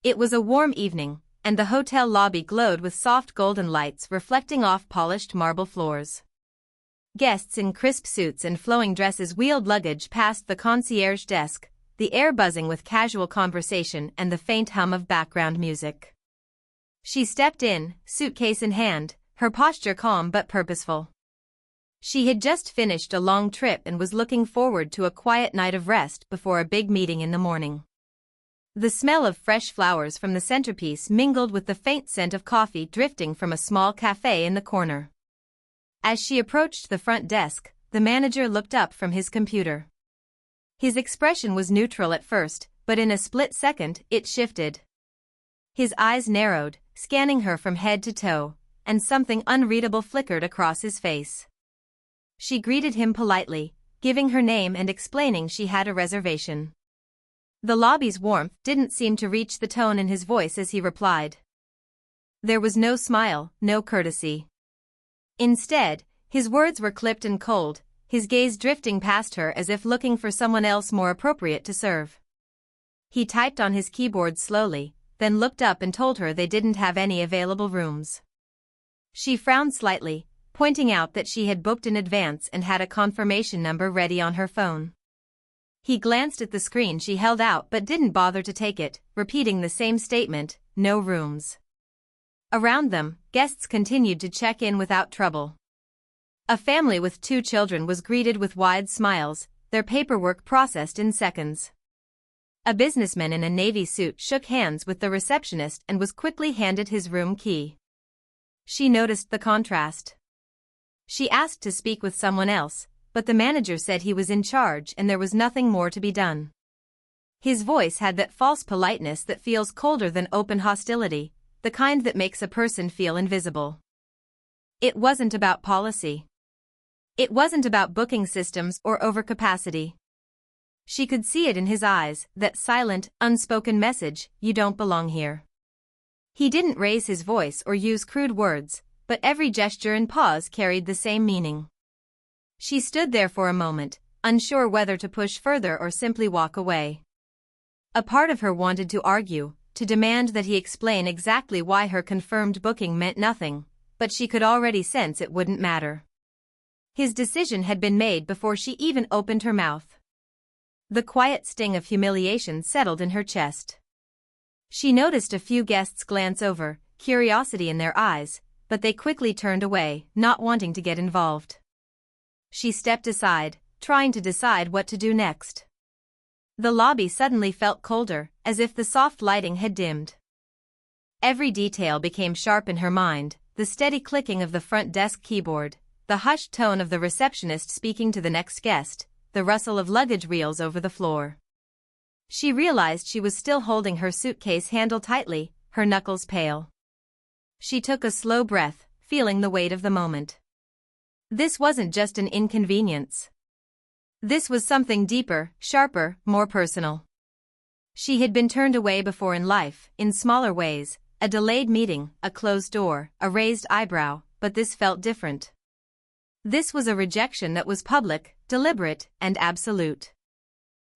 It was a warm evening, and the hotel lobby glowed with soft golden lights reflecting off polished marble floors. Guests in crisp suits and flowing dresses wheeled luggage past the concierge desk, the air buzzing with casual conversation and the faint hum of background music. She stepped in, suitcase in hand, her posture calm but purposeful. She had just finished a long trip and was looking forward to a quiet night of rest before a big meeting in the morning. The smell of fresh flowers from the centerpiece mingled with the faint scent of coffee drifting from a small cafe in the corner. As she approached the front desk, the manager looked up from his computer. His expression was neutral at first, but in a split second, it shifted. His eyes narrowed, scanning her from head to toe, and something unreadable flickered across his face. She greeted him politely, giving her name and explaining she had a reservation. The lobby's warmth didn't seem to reach the tone in his voice as he replied. There was no smile, no courtesy. Instead, his words were clipped and cold, his gaze drifting past her as if looking for someone else more appropriate to serve. He typed on his keyboard slowly, then looked up and told her they didn't have any available rooms. She frowned slightly, pointing out that she had booked in advance and had a confirmation number ready on her phone. He glanced at the screen she held out but didn't bother to take it, repeating the same statement, no rooms. Around them, guests continued to check in without trouble. A family with 2 children was greeted with wide smiles, their paperwork processed in seconds. A businessman in a navy suit shook hands with the receptionist and was quickly handed his room key. She noticed the contrast. She asked to speak with someone else, but the manager said he was in charge and there was nothing more to be done. His voice had that false politeness that feels colder than open hostility, the kind that makes a person feel invisible. It wasn't about policy. It wasn't about booking systems or overcapacity. She could see it in his eyes, that silent, unspoken message, you don't belong here. He didn't raise his voice or use crude words, but every gesture and pause carried the same meaning. She stood there for a moment, unsure whether to push further or simply walk away. A part of her wanted to argue, to demand that he explain exactly why her confirmed booking meant nothing, but she could already sense it wouldn't matter. His decision had been made before she even opened her mouth. The quiet sting of humiliation settled in her chest. She noticed a few guests glance over, curiosity in their eyes, but they quickly turned away, not wanting to get involved. She stepped aside, trying to decide what to do next. The lobby suddenly felt colder, as if the soft lighting had dimmed. Every detail became sharp in her mind, the steady clicking of the front desk keyboard, the hushed tone of the receptionist speaking to the next guest, the rustle of luggage reels over the floor. She realized she was still holding her suitcase handle tightly, her knuckles pale. She took a slow breath, feeling the weight of the moment. This wasn't just an inconvenience. This was something deeper, sharper, more personal. She had been turned away before in life, in smaller ways, a delayed meeting, a closed door, a raised eyebrow, but this felt different. This was a rejection that was public, deliberate, and absolute.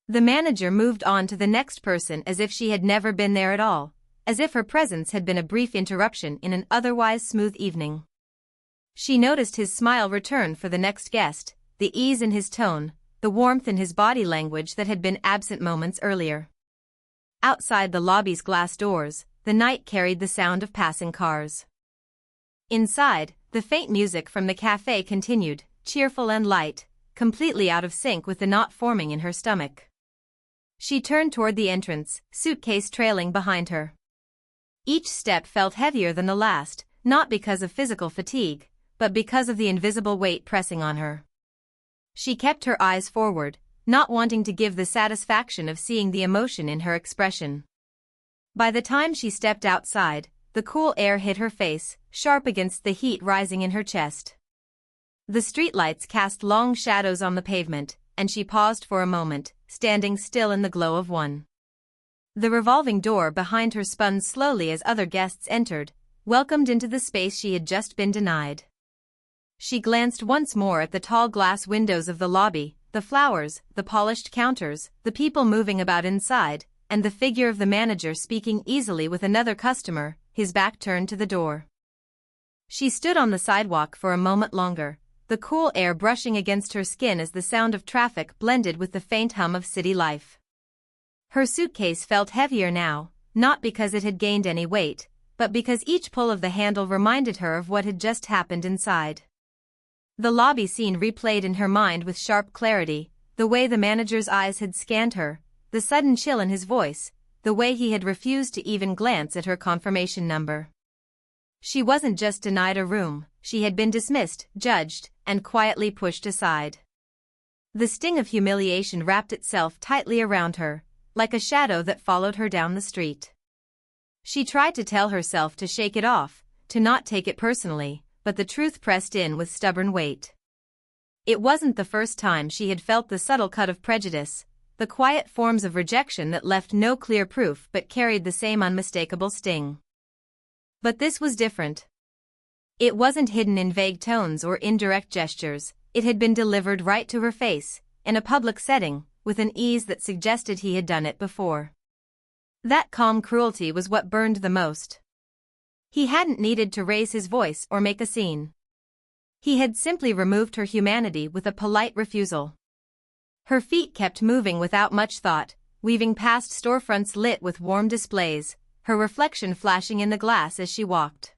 The manager moved on to the next person as if she had never been there at all, as if her presence had been a brief interruption in an otherwise smooth evening. She noticed his smile return for the next guest, the ease in his tone, the warmth in his body language that had been absent moments earlier. Outside the lobby's glass doors, the night carried the sound of passing cars. Inside, the faint music from the cafe continued, cheerful and light, completely out of sync with the knot forming in her stomach. She turned toward the entrance, suitcase trailing behind her. Each step felt heavier than the last, not because of physical fatigue, but because of the invisible weight pressing on her. She kept her eyes forward, not wanting to give the satisfaction of seeing the emotion in her expression. By the time she stepped outside, the cool air hit her face, sharp against the heat rising in her chest. The streetlights cast long shadows on the pavement, and she paused for a moment, standing still in the glow of one. The revolving door behind her spun slowly as other guests entered, welcomed into the space she had just been denied. She glanced once more at the tall glass windows of the lobby, the flowers, the polished counters, the people moving about inside, and the figure of the manager speaking easily with another customer, his back turned to the door. She stood on the sidewalk for a moment longer, the cool air brushing against her skin as the sound of traffic blended with the faint hum of city life. Her suitcase felt heavier now, not because it had gained any weight, but because each pull of the handle reminded her of what had just happened inside. The lobby scene replayed in her mind with sharp clarity, the way the manager's eyes had scanned her, the sudden chill in his voice, the way he had refused to even glance at her confirmation number. She wasn't just denied a room, she had been dismissed, judged, and quietly pushed aside. The sting of humiliation wrapped itself tightly around her, like a shadow that followed her down the street. She tried to tell herself to shake it off, to not take it personally, but the truth pressed in with stubborn weight. It wasn't the first time she had felt the subtle cut of prejudice, the quiet forms of rejection that left no clear proof but carried the same unmistakable sting. But this was different. It wasn't hidden in vague tones or indirect gestures, it had been delivered right to her face, in a public setting, with an ease that suggested he had done it before. That calm cruelty was what burned the most. He hadn't needed to raise his voice or make a scene. He had simply removed her humanity with a polite refusal. Her feet kept moving without much thought, weaving past storefronts lit with warm displays, her reflection flashing in the glass as she walked.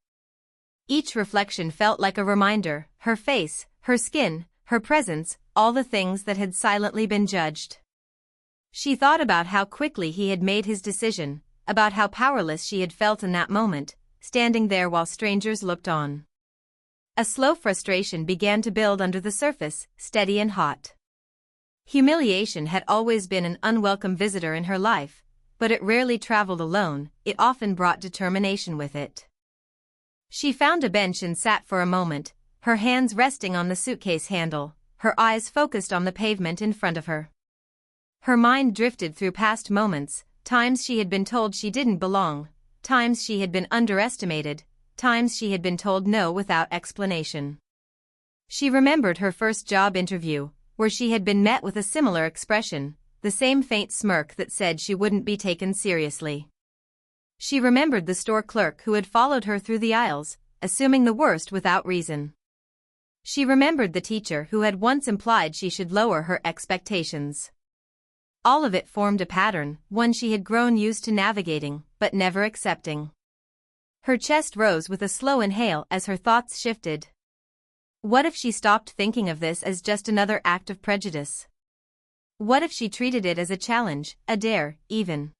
Each reflection felt like a reminder, her face, her skin, her presence, all the things that had silently been judged. She thought about how quickly he had made his decision, about how powerless she had felt in that moment, standing there while strangers looked on. A slow frustration began to build under the surface, steady and hot. Humiliation had always been an unwelcome visitor in her life, but it rarely traveled alone, it often brought determination with it. She found a bench and sat for a moment, her hands resting on the suitcase handle, her eyes focused on the pavement in front of her. Her mind drifted through past moments, times she had been told she didn't belong, times she had been underestimated, times she had been told no without explanation. She remembered her first job interview, where she had been met with a similar expression, the same faint smirk that said she wouldn't be taken seriously. She remembered the store clerk who had followed her through the aisles, assuming the worst without reason. She remembered the teacher who had once implied she should lower her expectations. All of it formed a pattern, one she had grown used to navigating, but never accepting. Her chest rose with a slow inhale as her thoughts shifted. What if she stopped thinking of this as just another act of prejudice? What if she treated it as a challenge, a dare, even?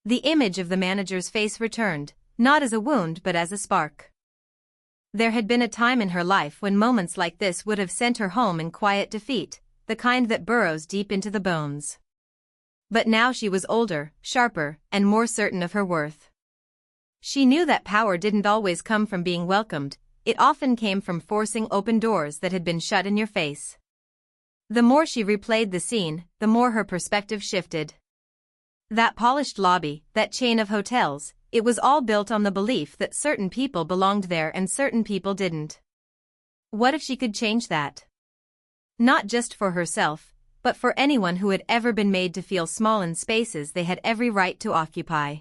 The image of the manager's face returned, not as a wound but as a spark. There had been a time in her life when moments like this would have sent her home in quiet defeat, the kind that burrows deep into the bones. But now she was older, sharper, and more certain of her worth. She knew that power didn't always come from being welcomed, it often came from forcing open doors that had been shut in your face. The more she replayed the scene, the more her perspective shifted. That polished lobby, that chain of hotels, it was all built on the belief that certain people belonged there and certain people didn't. What if she could change that? Not just for herself, but for anyone who had ever been made to feel small in spaces they had every right to occupy.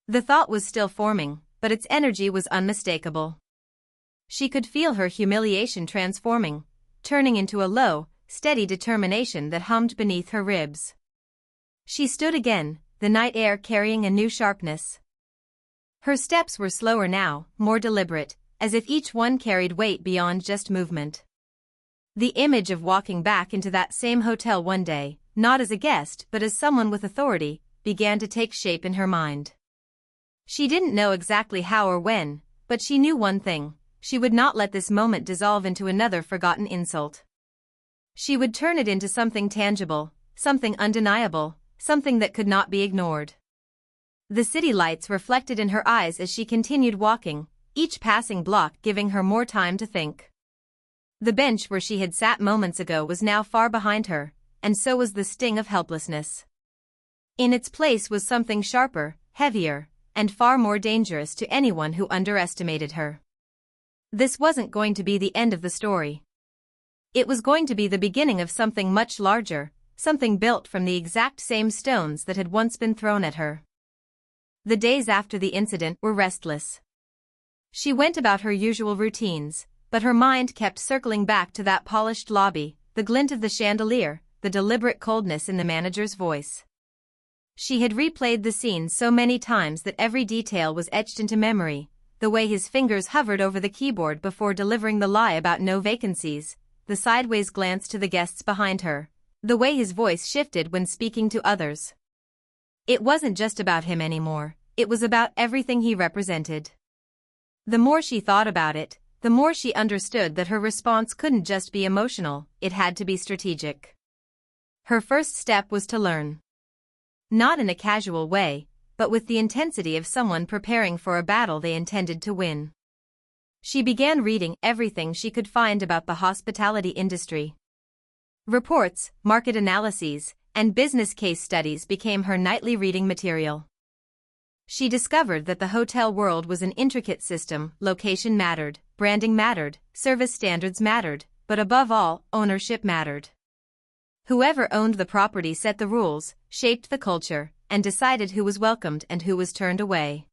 The thought was still forming, but its energy was unmistakable. She could feel her humiliation transforming, turning into a low, steady determination that hummed beneath her ribs. She stood again, the night air carrying a new sharpness. Her steps were slower now, more deliberate, as if each one carried weight beyond just movement. The image of walking back into that same hotel one day, not as a guest but as someone with authority, began to take shape in her mind. She didn't know exactly how or when, but she knew one thing, she would not let this moment dissolve into another forgotten insult. She would turn it into something tangible, something undeniable, something that could not be ignored. The city lights reflected in her eyes as she continued walking, each passing block giving her more time to think. The bench where she had sat moments ago was now far behind her, and so was the sting of helplessness. In its place was something sharper, heavier, and far more dangerous to anyone who underestimated her. This wasn't going to be the end of the story. It was going to be the beginning of something much larger, something built from the exact same stones that had once been thrown at her. The days after the incident were restless. She went about her usual routines, but her mind kept circling back to that polished lobby, the glint of the chandelier, the deliberate coldness in the manager's voice. She had replayed the scene so many times that every detail was etched into memory, the way his fingers hovered over the keyboard before delivering the lie about no vacancies, the sideways glance to the guests behind her, the way his voice shifted when speaking to others. It wasn't just about him anymore, it was about everything he represented. The more she thought about it, the more she understood that her response couldn't just be emotional, it had to be strategic. Her first step was to learn. Not in a casual way, but with the intensity of someone preparing for a battle they intended to win. She began reading everything she could find about the hospitality industry. Reports, market analyses, and business case studies became her nightly reading material. She discovered that the hotel world was an intricate system. Location mattered, branding mattered, service standards mattered, but above all, ownership mattered. Whoever owned the property set the rules, shaped the culture, and decided who was welcomed and who was turned away.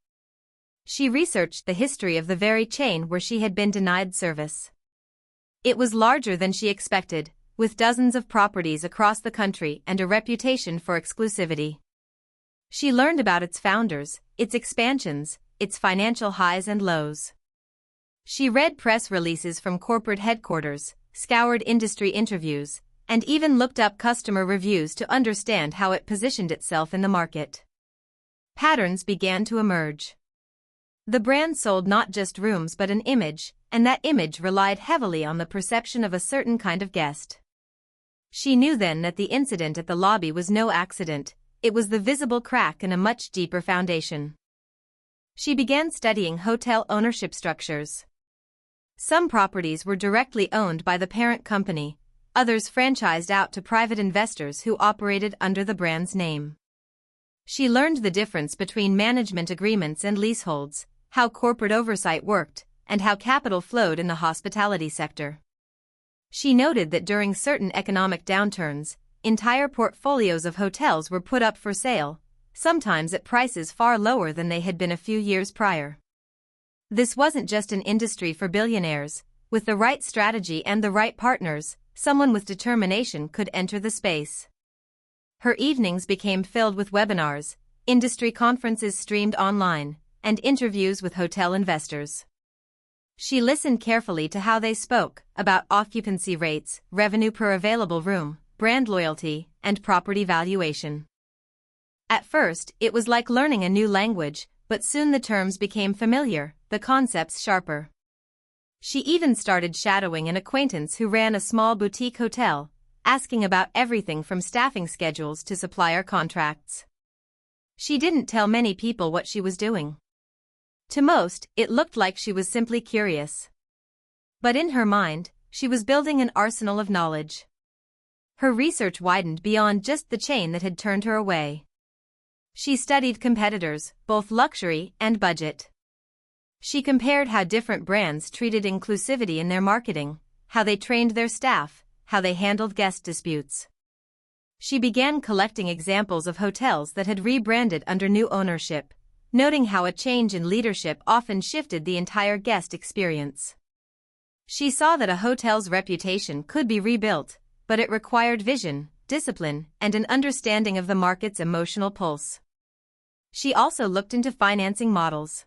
She researched the history of the very chain where she had been denied service. It was larger than she expected, with dozens of properties across the country and a reputation for exclusivity. She learned about its founders, its expansions, its financial highs and lows. She read press releases from corporate headquarters, scoured industry interviews, and even looked up customer reviews to understand how it positioned itself in the market. Patterns began to emerge. The brand sold not just rooms but an image, and that image relied heavily on the perception of a certain kind of guest. She knew then that the incident at the lobby was no accident, it was the visible crack in a much deeper foundation. She began studying hotel ownership structures. Some properties were directly owned by the parent company, others franchised out to private investors who operated under the brand's name. She learned the difference between management agreements and leaseholds, how corporate oversight worked, and how capital flowed in the hospitality sector. She noted that during certain economic downturns, entire portfolios of hotels were put up for sale, sometimes at prices far lower than they had been a few years prior. This wasn't just an industry for billionaires. With the right strategy and the right partners, someone with determination could enter the space. Her evenings became filled with webinars, industry conferences streamed online, and interviews with hotel investors. She listened carefully to how they spoke about occupancy rates, revenue per available room, brand loyalty, and property valuation. At first, it was like learning a new language, but soon the terms became familiar, the concepts sharper. She even started shadowing an acquaintance who ran a small boutique hotel, asking about everything from staffing schedules to supplier contracts. She didn't tell many people what she was doing. To most, it looked like she was simply curious. But in her mind, she was building an arsenal of knowledge. Her research widened beyond just the chain that had turned her away. She studied competitors, both luxury and budget. She compared how different brands treated inclusivity in their marketing, how they trained their staff, how they handled guest disputes. She began collecting examples of hotels that had rebranded under new ownership, noting how a change in leadership often shifted the entire guest experience. She saw that a hotel's reputation could be rebuilt, but it required vision, discipline, and an understanding of the market's emotional pulse. She also looked into financing models.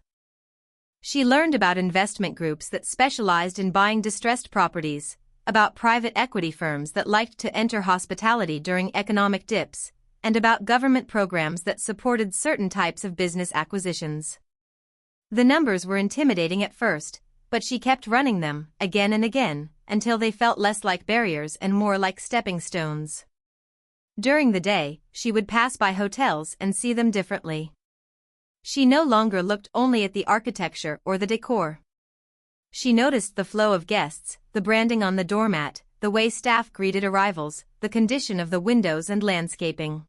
She learned about investment groups that specialized in buying distressed properties, about private equity firms that liked to enter hospitality during economic dips, and about government programs that supported certain types of business acquisitions. The numbers were intimidating at first, but she kept running them, again and again, until they felt less like barriers and more like stepping stones. During the day, she would pass by hotels and see them differently. She no longer looked only at the architecture or the decor. She noticed the flow of guests, the branding on the doormat, the way staff greeted arrivals, the condition of the windows and landscaping.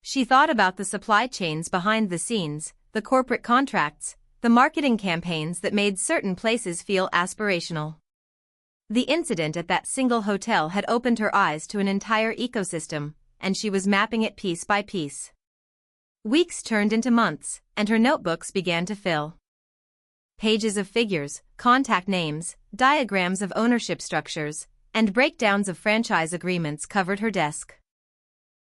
She thought about the supply chains behind the scenes, the corporate contracts, the marketing campaigns that made certain places feel aspirational. The incident at that single hotel had opened her eyes to an entire ecosystem, and she was mapping it piece by piece. Weeks turned into months, and her notebooks began to fill. Pages of figures, contact names, diagrams of ownership structures, and breakdowns of franchise agreements covered her desk.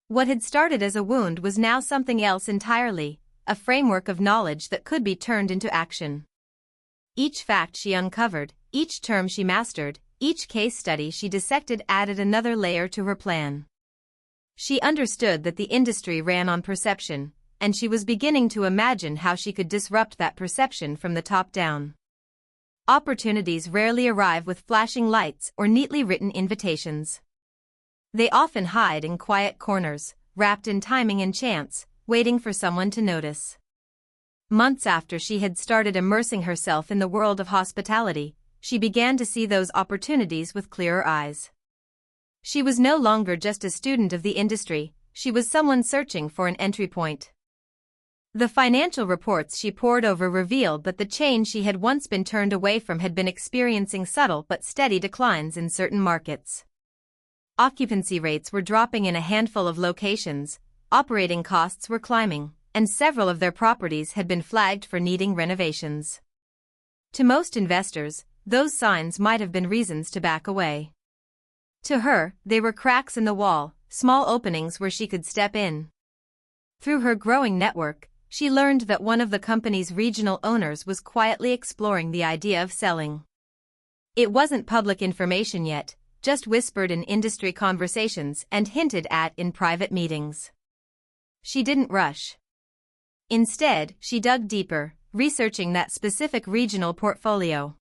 What had started as a wound was now something else entirely, a framework of knowledge that could be turned into action. Each fact she uncovered, each term she mastered, each case study she dissected added another layer to her plan. She understood that the industry ran on perception, and she was beginning to imagine how she could disrupt that perception from the top down. Opportunities rarely arrive with flashing lights or neatly written invitations. They often hide in quiet corners, wrapped in timing and chance, waiting for someone to notice. Months after she had started immersing herself in the world of hospitality, she began to see those opportunities with clearer eyes. She was no longer just a student of the industry, she was someone searching for an entry point. The financial reports she pored over revealed that the chain she had once been turned away from had been experiencing subtle but steady declines in certain markets. Occupancy rates were dropping in a handful of locations, operating costs were climbing, and several of their properties had been flagged for needing renovations. To most investors, those signs might have been reasons to back away. To her, they were cracks in the wall, small openings where she could step in. Through her growing network, she learned that one of the company's regional owners was quietly exploring the idea of selling. It wasn't public information yet, just whispered in industry conversations and hinted at in private meetings. She didn't rush. Instead, she dug deeper, researching that specific regional portfolio.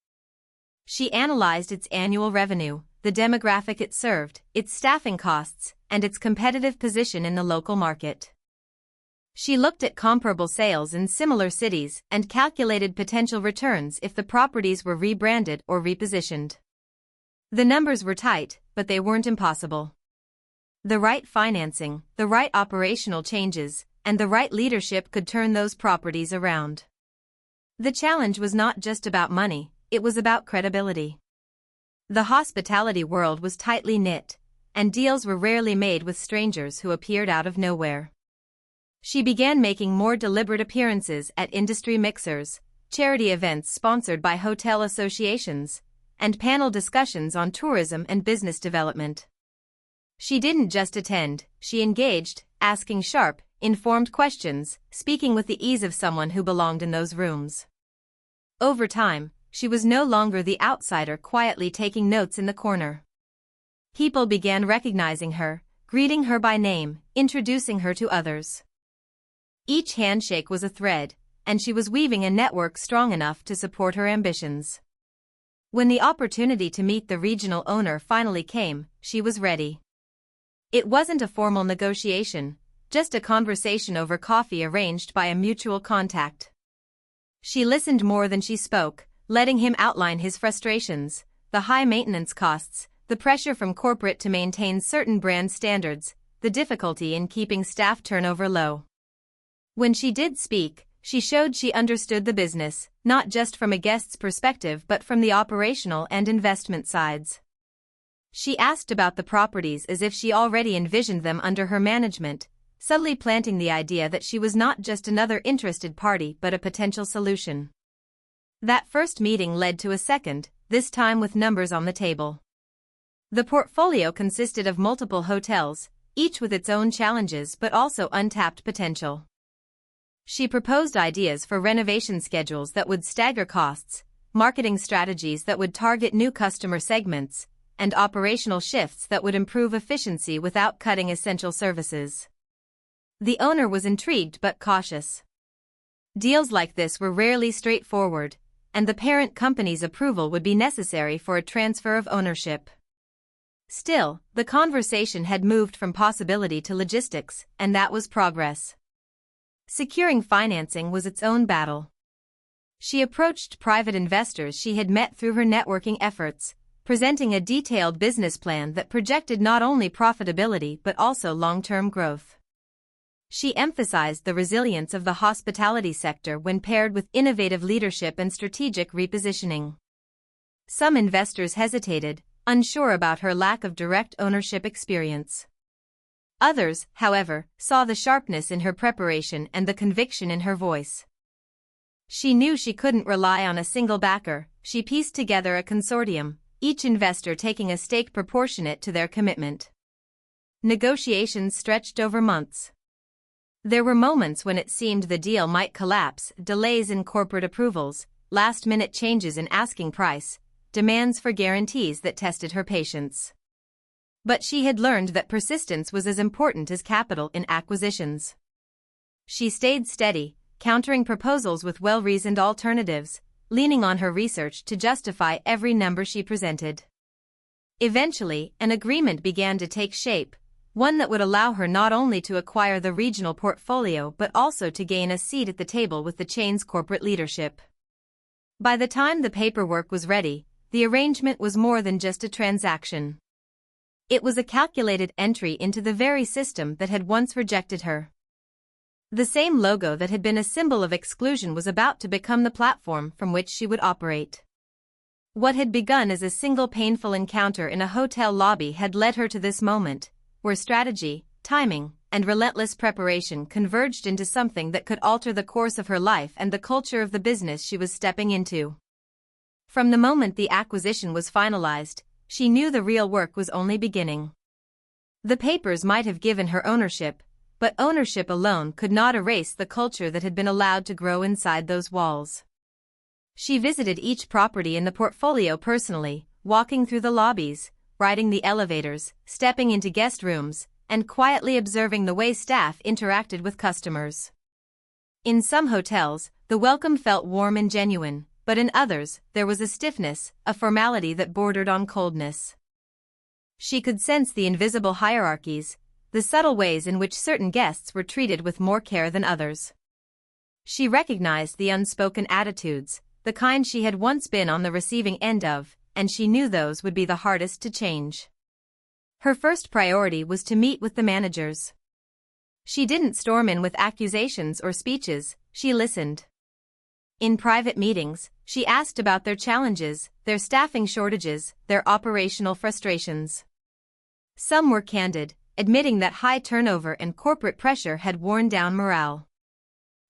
She analyzed its annual revenue, the demographic it served, its staffing costs, and its competitive position in the local market. She looked at comparable sales in similar cities and calculated potential returns if the properties were rebranded or repositioned. The numbers were tight, but they weren't impossible. The right financing, the right operational changes, and the right leadership could turn those properties around. The challenge was not just about money, it was about credibility. The hospitality world was tightly knit, and deals were rarely made with strangers who appeared out of nowhere. She began making more deliberate appearances at industry mixers, charity events sponsored by hotel associations, and panel discussions on tourism and business development. She didn't just attend, she engaged, asking sharp, informed questions, speaking with the ease of someone who belonged in those rooms. Over time, she was no longer the outsider quietly taking notes in the corner. People began recognizing her, greeting her by name, introducing her to others. Each handshake was a thread, and she was weaving a network strong enough to support her ambitions. When the opportunity to meet the regional owner finally came, she was ready. It wasn't a formal negotiation, just a conversation over coffee arranged by a mutual contact. She listened more than she spoke, letting him outline his frustrations, the high maintenance costs, the pressure from corporate to maintain certain brand standards, the difficulty in keeping staff turnover low. When she did speak, she showed she understood the business, not just from a guest's perspective but from the operational and investment sides. She asked about the properties as if she already envisioned them under her management, subtly planting the idea that she was not just another interested party but a potential solution. That first meeting led to a second, this time with numbers on the table. The portfolio consisted of multiple hotels, each with its own challenges but also untapped potential. She proposed ideas for renovation schedules that would stagger costs, marketing strategies that would target new customer segments, and operational shifts that would improve efficiency without cutting essential services. The owner was intrigued but cautious. Deals like this were rarely straightforward, and the parent company's approval would be necessary for a transfer of ownership. Still, the conversation had moved from possibility to logistics, and that was progress. Securing financing was its own battle. She approached private investors she had met through her networking efforts, presenting a detailed business plan that projected not only profitability but also long-term growth. She emphasized the resilience of the hospitality sector when paired with innovative leadership and strategic repositioning. Some investors hesitated, unsure about her lack of direct ownership experience. Others, however, saw the sharpness in her preparation and the conviction in her voice. She knew she couldn't rely on a single backer. She pieced together a consortium, each investor taking a stake proportionate to their commitment. Negotiations stretched over months. There were moments when it seemed the deal might collapse: delays in corporate approvals, last-minute changes in asking price, demands for guarantees that tested her patience. But she had learned that persistence was as important as capital in acquisitions. She stayed steady, countering proposals with well-reasoned alternatives, leaning on her research to justify every number she presented. Eventually, an agreement began to take shape, one that would allow her not only to acquire the regional portfolio but also to gain a seat at the table with the chain's corporate leadership. By the time the paperwork was ready, the arrangement was more than just a transaction. It was a calculated entry into the very system that had once rejected her. The same logo that had been a symbol of exclusion was about to become the platform from which she would operate. What had begun as a single painful encounter in a hotel lobby had led her to this moment, where strategy, timing, and relentless preparation converged into something that could alter the course of her life and the culture of the business she was stepping into. From the moment the acquisition was finalized, she knew the real work was only beginning. The papers might have given her ownership, but ownership alone could not erase the culture that had been allowed to grow inside those walls. She visited each property in the portfolio personally, walking through the lobbies, riding the elevators, stepping into guest rooms, and quietly observing the way staff interacted with customers. In some hotels, the welcome felt warm and genuine, but in others, there was a stiffness, a formality that bordered on coldness. She could sense the invisible hierarchies, the subtle ways in which certain guests were treated with more care than others. She recognized the unspoken attitudes, the kind she had once been on the receiving end of, and she knew those would be the hardest to change. Her first priority was to meet with the managers. She didn't storm in with accusations or speeches, she listened. In private meetings, she asked about their challenges, their staffing shortages, their operational frustrations. Some were candid, admitting that high turnover and corporate pressure had worn down morale.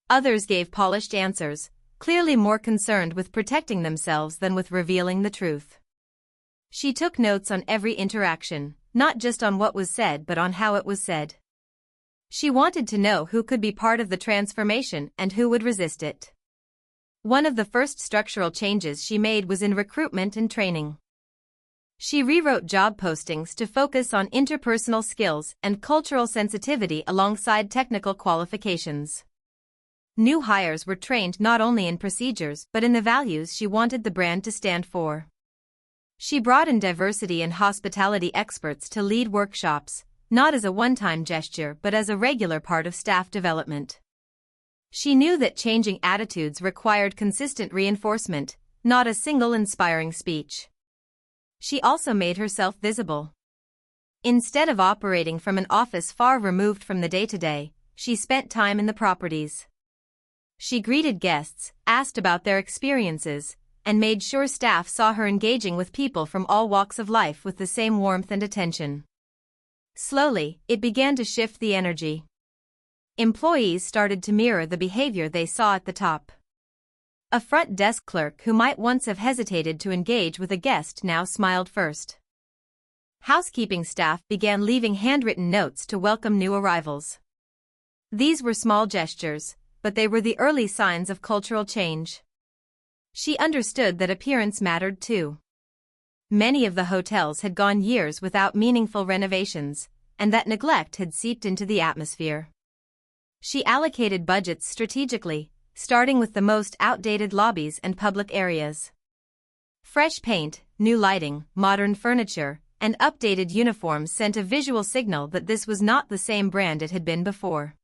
Others gave polished answers, clearly more concerned with protecting themselves than with revealing the truth. She took notes on every interaction, not just on what was said but on how it was said. She wanted to know who could be part of the transformation and who would resist it. One of the first structural changes she made was in recruitment and training. She rewrote job postings to focus on interpersonal skills and cultural sensitivity alongside technical qualifications. New hires were trained not only in procedures but in the values she wanted the brand to stand for. She brought in diversity and hospitality experts to lead workshops, not as a one-time gesture but as a regular part of staff development. She knew that changing attitudes required consistent reinforcement, not a single inspiring speech. She also made herself visible. Instead of operating from an office far removed from the day-to-day, she spent time in the properties. She greeted guests, asked about their experiences, and made sure staff saw her engaging with people from all walks of life with the same warmth and attention. Slowly, it began to shift the energy. Employees started to mirror the behavior they saw at the top. A front desk clerk who might once have hesitated to engage with a guest now smiled first. Housekeeping staff began leaving handwritten notes to welcome new arrivals. These were small gestures, but they were the early signs of cultural change. She understood that appearance mattered too. Many of the hotels had gone years without meaningful renovations, and that neglect had seeped into the atmosphere. She allocated budgets strategically, starting with the most outdated lobbies and public areas. Fresh paint, new lighting, modern furniture, and updated uniforms sent a visual signal that this was not the same brand it had been before.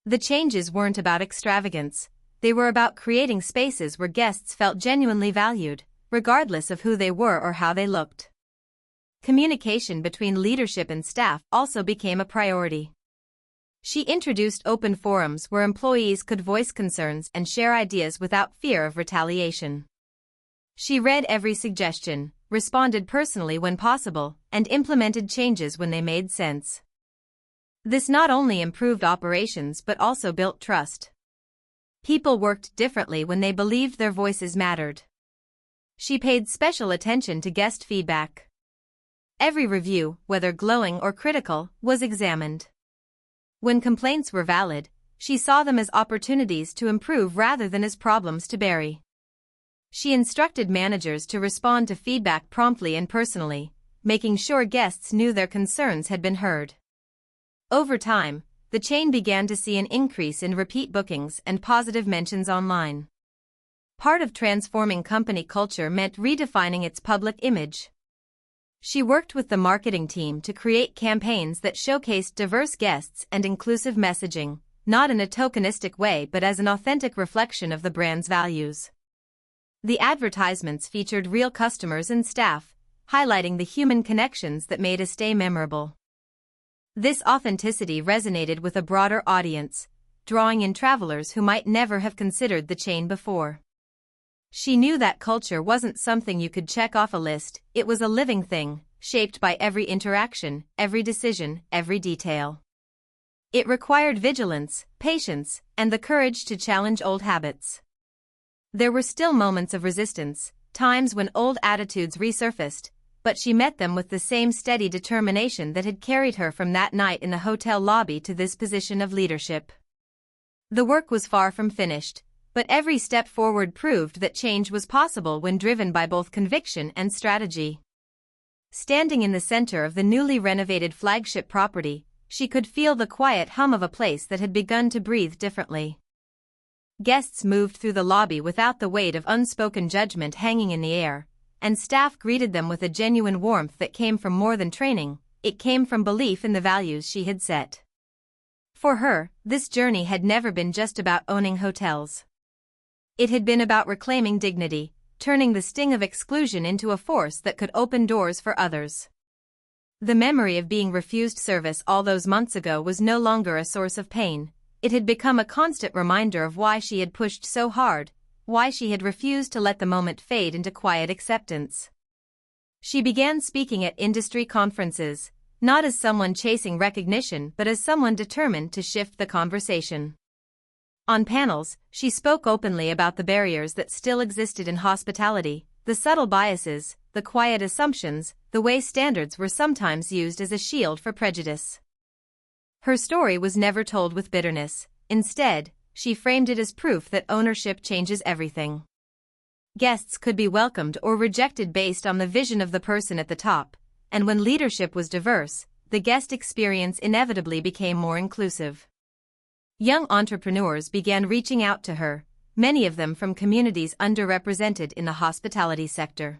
The changes weren't about extravagance, they were about creating spaces where guests felt genuinely valued, regardless of who they were or how they looked. Communication between leadership and staff also became a priority. She introduced open forums where employees could voice concerns and share ideas without fear of retaliation. She read every suggestion, responded personally when possible, and implemented changes when they made sense. This not only improved operations but also built trust. People worked differently when they believed their voices mattered. She paid special attention to guest feedback. Every review, whether glowing or critical, was examined. When complaints were valid, she saw them as opportunities to improve rather than as problems to bury. She instructed managers to respond to feedback promptly and personally, making sure guests knew their concerns had been heard. Over time, the chain began to see an increase in repeat bookings and positive mentions online. Part of transforming company culture meant redefining its public image. She worked with the marketing team to create campaigns that showcased diverse guests and inclusive messaging, not in a tokenistic way but as an authentic reflection of the brand's values. The advertisements featured real customers and staff, highlighting the human connections that made a stay memorable. This authenticity resonated with a broader audience, drawing in travelers who might never have considered the chain before. She knew that culture wasn't something you could check off a list, it was a living thing, shaped by every interaction, every decision, every detail. It required vigilance, patience, and the courage to challenge old habits. There were still moments of resistance, times when old attitudes resurfaced, but she met them with the same steady determination that had carried her from that night in the hotel lobby to this position of leadership. The work was far from finished, but every step forward proved that change was possible when driven by both conviction and strategy. Standing in the center of the newly renovated flagship property, she could feel the quiet hum of a place that had begun to breathe differently. Guests moved through the lobby without the weight of unspoken judgment hanging in the air, and staff greeted them with a genuine warmth that came from more than training, it came from belief in the values she had set. For her, this journey had never been just about owning hotels. It had been about reclaiming dignity, turning the sting of exclusion into a force that could open doors for others. The memory of being refused service all those months ago was no longer a source of pain, it had become a constant reminder of why she had pushed so hard, why she had refused to let the moment fade into quiet acceptance. She began speaking at industry conferences, not as someone chasing recognition but as someone determined to shift the conversation. On panels, she spoke openly about the barriers that still existed in hospitality, the subtle biases, the quiet assumptions, the way standards were sometimes used as a shield for prejudice. Her story was never told with bitterness, instead, she framed it as proof that ownership changes everything. Guests could be welcomed or rejected based on the vision of the person at the top, and when leadership was diverse, the guest experience inevitably became more inclusive. Young entrepreneurs began reaching out to her, many of them from communities underrepresented in the hospitality sector.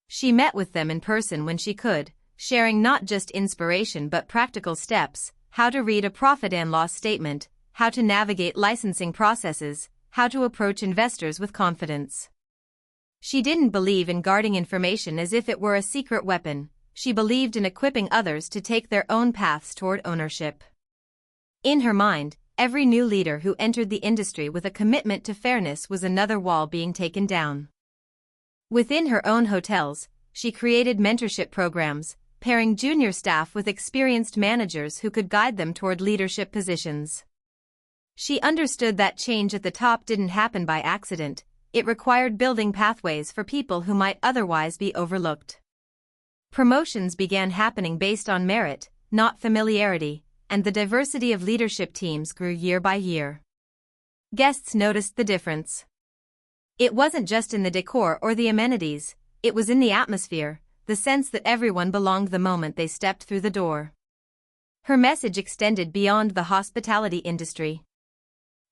She met with them in person when she could, sharing not just inspiration but practical steps, how to read a profit and loss statement, how to navigate licensing processes, how to approach investors with confidence. She didn't believe in guarding information as if it were a secret weapon, she believed in equipping others to take their own paths toward ownership. In her mind, every new leader who entered the industry with a commitment to fairness was another wall being taken down. Within her own hotels, she created mentorship programs, pairing junior staff with experienced managers who could guide them toward leadership positions. She understood that change at the top didn't happen by accident, it required building pathways for people who might otherwise be overlooked. Promotions began happening based on merit, not familiarity, and the diversity of leadership teams grew year by year. Guests noticed the difference. It wasn't just in the decor or the amenities, it was in the atmosphere, the sense that everyone belonged the moment they stepped through the door. Her message extended beyond the hospitality industry.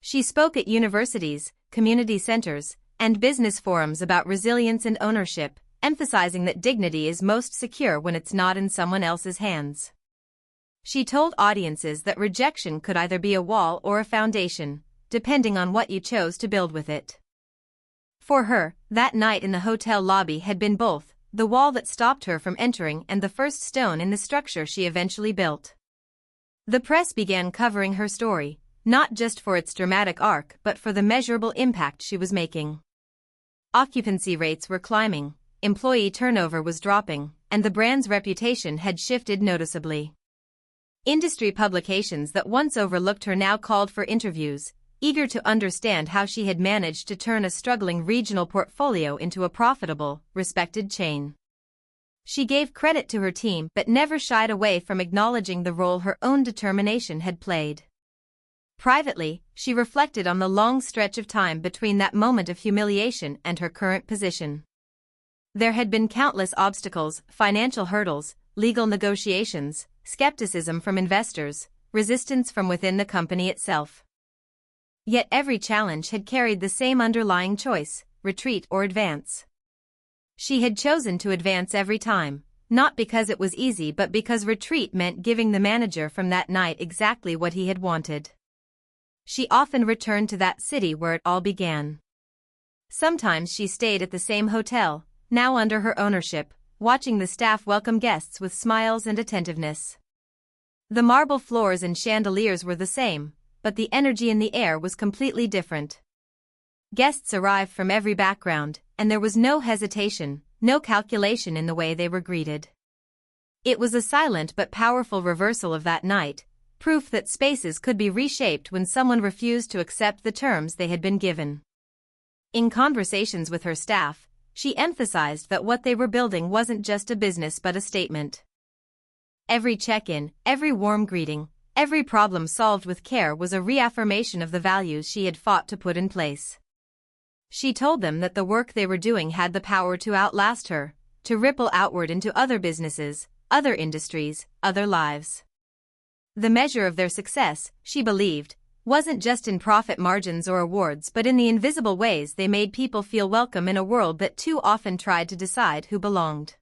She spoke at universities, community centers, and business forums about resilience and ownership, emphasizing that dignity is most secure when it's not in someone else's hands. She told audiences that rejection could either be a wall or a foundation, depending on what you chose to build with it. For her, that night in the hotel lobby had been both, the wall that stopped her from entering and the first stone in the structure she eventually built. The press began covering her story, not just for its dramatic arc but for the measurable impact she was making. Occupancy rates were climbing, employee turnover was dropping, and the brand's reputation had shifted noticeably. Industry publications that once overlooked her now called for interviews, eager to understand how she had managed to turn a struggling regional portfolio into a profitable, respected chain. She gave credit to her team but never shied away from acknowledging the role her own determination had played. Privately, she reflected on the long stretch of time between that moment of humiliation and her current position. There had been countless obstacles, financial hurdles, legal negotiations, skepticism from investors, resistance from within the company itself. Yet every challenge had carried the same underlying choice: retreat or advance. She had chosen to advance every time, not because it was easy but because retreat meant giving the manager from that night exactly what he had wanted. She often returned to that city where it all began. Sometimes she stayed at the same hotel, now under her ownership, watching the staff welcome guests with smiles and attentiveness. The marble floors and chandeliers were the same, but the energy in the air was completely different. Guests arrived from every background, and there was no hesitation, no calculation in the way they were greeted. It was a silent but powerful reversal of that night, proof that spaces could be reshaped when someone refused to accept the terms they had been given. In conversations with her staff, she emphasized that what they were building wasn't just a business but a statement. Every check-in, every warm greeting, every problem solved with care was a reaffirmation of the values she had fought to put in place. She told them that the work they were doing had the power to outlast her, to ripple outward into other businesses, other industries, other lives. The measure of their success, she believed, wasn't just in profit margins or awards but in the invisible ways they made people feel welcome in a world that too often tried to decide who belonged.